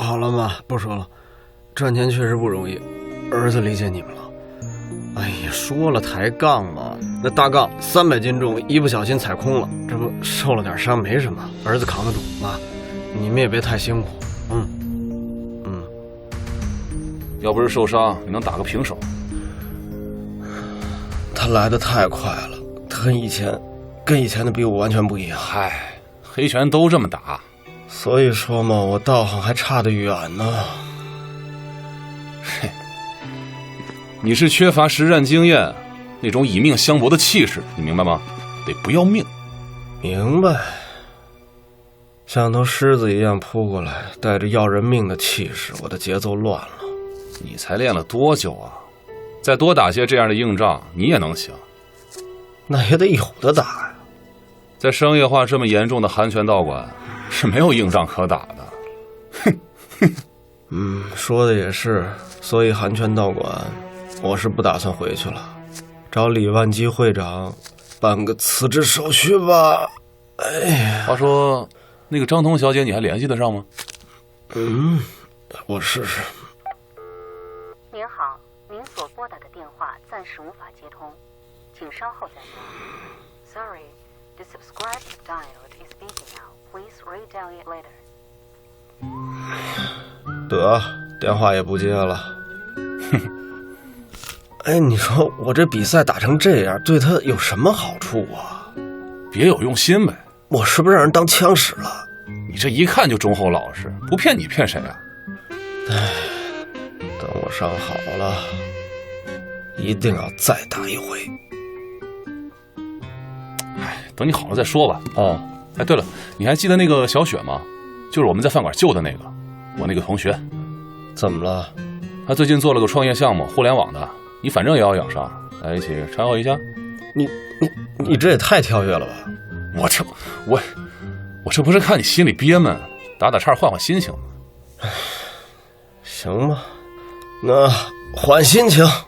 好了嘛，不说了，赚钱确实不容易，儿子理解你们了。哎呀，说了抬杠嘛，那大杠300斤重，一不小心踩空了，这不受了点伤没什么，儿子扛得住啊。你们也别太辛苦，要不是受伤，你能打个平手。他来得太快了，他跟以前的比武完全不一样。嗨，黑拳都这么打，所以说嘛，我道行还差得远呢。嘿，你是缺乏实战经验，那种以命相搏的气势，你明白吗？得不要命。明白。像头狮子一样扑过来，带着要人命的气势，我的节奏乱了。你才练了多久啊？再多打些这样的硬仗，你也能行。那也得有的打呀。在商业化这么严重的寒拳道馆，是没有硬仗可打的。说的也是。所以寒拳道馆，我是不打算回去了，找李万基会长办个辞职手续吧。哎呀，话说，那个张彤小姐你还联系得上吗？我试试。您好，您所拨打的电话暂时无法接通，请稍后再拨。Sorry, the subscriber dialed is busy now. Please redial it later. 得，电话也不接了。哎，你说我这比赛打成这样，对他有什么好处啊？别有用心呗。我是不是让人当枪使了？你这一看就忠厚老实，不骗你骗谁啊？等我伤好了，一定要再打一回。等你好了再说吧。哎，对了，你还记得那个小雪吗？就是我们在饭馆救的那个，我那个同学。怎么了？他最近做了个创业项目，互联网的。你反正也要养伤，来一起掺和一下。你这也太跳跃了吧！我这不是看你心里憋闷，打岔换换心情吗？行吧，那换心情。